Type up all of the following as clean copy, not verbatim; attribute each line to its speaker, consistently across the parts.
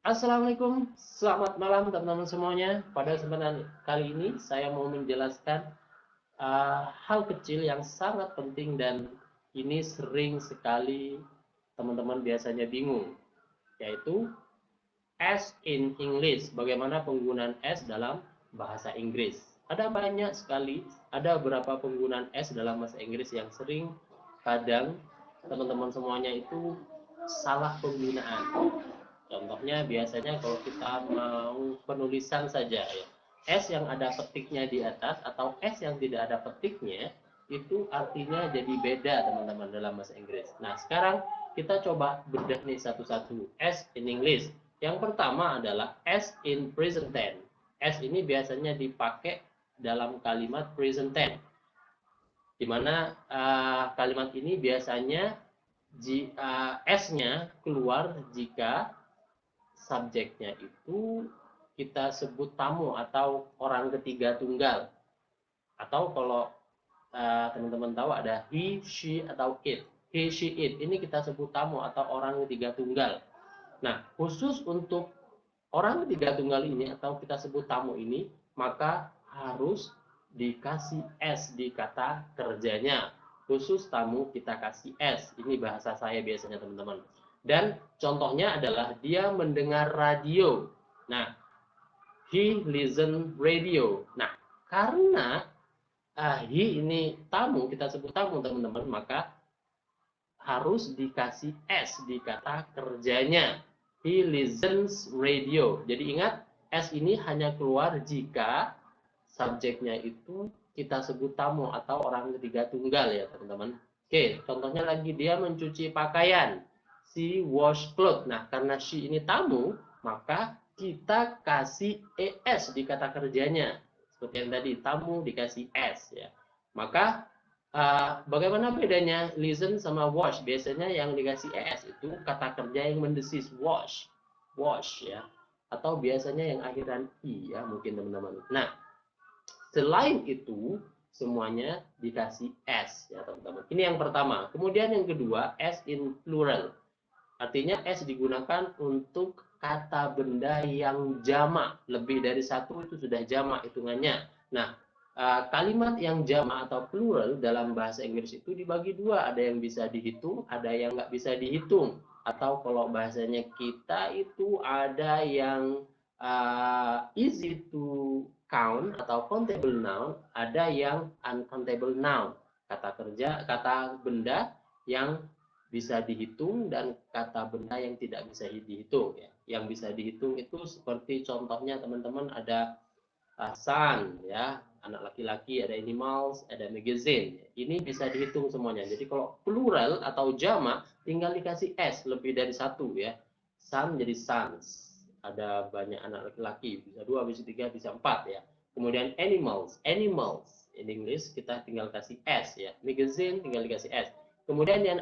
Speaker 1: Assalamualaikum, selamat malam teman-teman semuanya. Pada kesempatan kali ini saya mau menjelaskan hal kecil yang sangat penting dan ini sering sekali teman-teman biasanya bingung, yaitu S in English. Bagaimana penggunaan S dalam bahasa Inggris? Ada banyak sekali, ada beberapa penggunaan S dalam bahasa Inggris yang sering kadang teman-teman semuanya itu salah penggunaan. Contohnya biasanya kalau kita mau penulisan saja ya, S yang ada petiknya di atas atau S yang tidak ada petiknya itu artinya jadi beda teman-teman dalam bahasa Inggris. Nah sekarang kita coba bedah nih satu-satu S in English. Yang pertama adalah S in present tense. S ini biasanya dipakai dalam kalimat present tense, di mana kalimat ini biasanya S-nya keluar jika subjeknya itu kita sebut tamu atau orang ketiga tunggal, atau kalau teman-teman tahu ada he, she, atau it. He, she, it ini kita sebut tamu atau orang ketiga tunggal. Nah khusus untuk orang ketiga tunggal ini atau kita sebut tamu ini, maka harus dikasih S di kata kerjanya. Khusus tamu kita kasih S. Ini bahasa saya biasanya teman-teman. Dan contohnya adalah dia mendengar radio. Nah, he listen radio. Nah, karena he ini tamu, kita sebut tamu teman-teman, maka harus dikasih S di kata kerjanya. He listens radio. Jadi ingat, S ini hanya keluar jika subjeknya itu kita sebut tamu atau orang ketiga tunggal ya teman-teman. Oke, contohnya lagi dia mencuci pakaian. She wash clothes. Nah, karena she ini tamu, maka kita kasih ES di kata kerjanya. Seperti yang tadi, tamu dikasih S ya. Maka bagaimana bedanya listen sama wash? Biasanya yang dikasih ES itu kata kerja yang mendesis wash. Wash ya. Atau biasanya yang akhiran I ya, mungkin teman-teman. Nah, selain itu semuanya dikasih S ya teman-teman. Ini yang pertama. Kemudian yang kedua, S in plural. Artinya S digunakan untuk kata benda yang jamak. Lebih dari satu itu sudah jamak hitungannya. Nah, kalimat yang jamak atau plural dalam bahasa Inggris itu dibagi dua. Ada yang bisa dihitung, ada yang nggak bisa dihitung. Atau kalau bahasanya kita itu ada yang easy to count atau countable noun, ada yang uncountable noun. Kata kerja, kata benda yang bisa dihitung dan kata benda yang tidak bisa dihitung ya. Yang bisa dihitung itu seperti contohnya teman-teman ada sun ya, anak laki-laki, ada animals, ada magazine. Ini bisa dihitung semuanya. Jadi kalau plural atau jamak tinggal dikasih S lebih dari satu ya. Sun jadi sons. Ada banyak anak laki-laki, bisa dua, bisa tiga, bisa empat ya. Kemudian animals, animals in English kita tinggal kasih S ya. Magazine tinggal dikasih S. Kemudian yang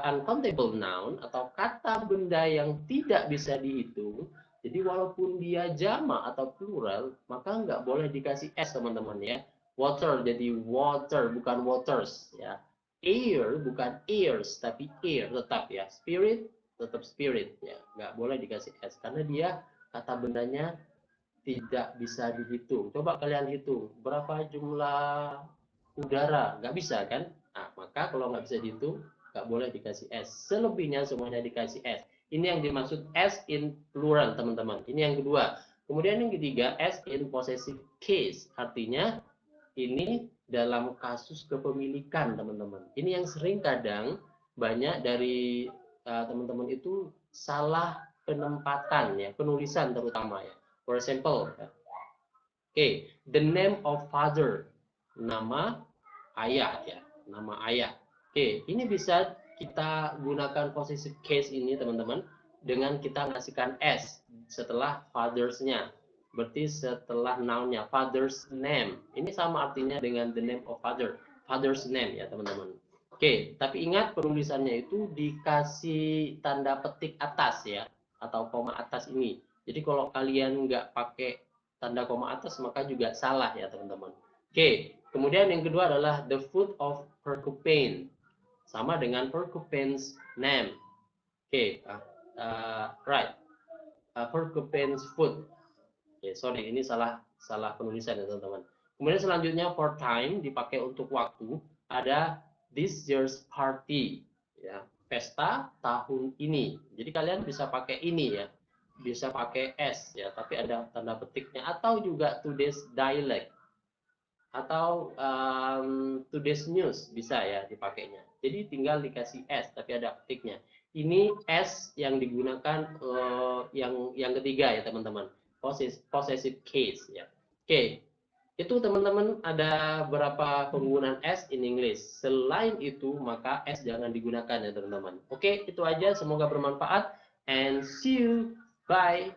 Speaker 1: uncountable noun atau kata benda yang tidak bisa dihitung, jadi walaupun dia jamak atau plural, maka nggak boleh dikasih S teman-teman ya. Water jadi water bukan waters ya. Air bukan ears tapi air tetap ya. Spirit tetap spirit ya. Nggak boleh dikasih S karena dia kata bendanya tidak bisa dihitung. Coba kalian hitung berapa jumlah udara, nggak bisa kan? Nah, maka kalau nggak bisa dihitung, nggak boleh dikasih S. Selebihnya semuanya dikasih S. Ini yang dimaksud S in plural, teman-teman. Ini yang kedua. Kemudian yang ketiga, S in possessive case. Artinya, ini dalam kasus kepemilikan, teman-teman. Ini yang sering kadang banyak dari teman-teman itu salah penempatan, ya, penulisan terutama ya. For example, okay, the name of father, nama ayah ya, nama ayah. Oke, ini bisa kita gunakan possessive case ini teman-teman dengan kita ngasihkan S setelah fathers-nya. Berarti setelah noun-nya, father's name. Ini sama artinya dengan the name of father, father's name ya teman-teman. Oke, tapi ingat penulisannya itu dikasih tanda petik atas ya, atau koma atas ini. Jadi kalau kalian nggak pakai tanda koma atas maka juga salah ya teman-teman. Oke, kemudian yang kedua adalah the foot of Porcupine. Sama dengan Porcupine's name. Oke, right. Verkopens food. Sorry, ini salah penulisan ya teman-teman. Kemudian selanjutnya for time dipakai untuk waktu, ada this year's party, ya, pesta tahun ini. Jadi kalian bisa pakai ini ya, bisa pakai s ya, tapi ada tanda petiknya, atau juga today's dialect atau today's news bisa ya dipakainya. Jadi tinggal dikasih s tapi ada petiknya. Ini s yang digunakan yang ketiga ya teman-teman, possessive case ya. Oke, itu teman-teman ada berapa penggunaan s in English. Selain itu maka s jangan digunakan ya teman-teman. Oke, itu aja, semoga bermanfaat and see you, bye.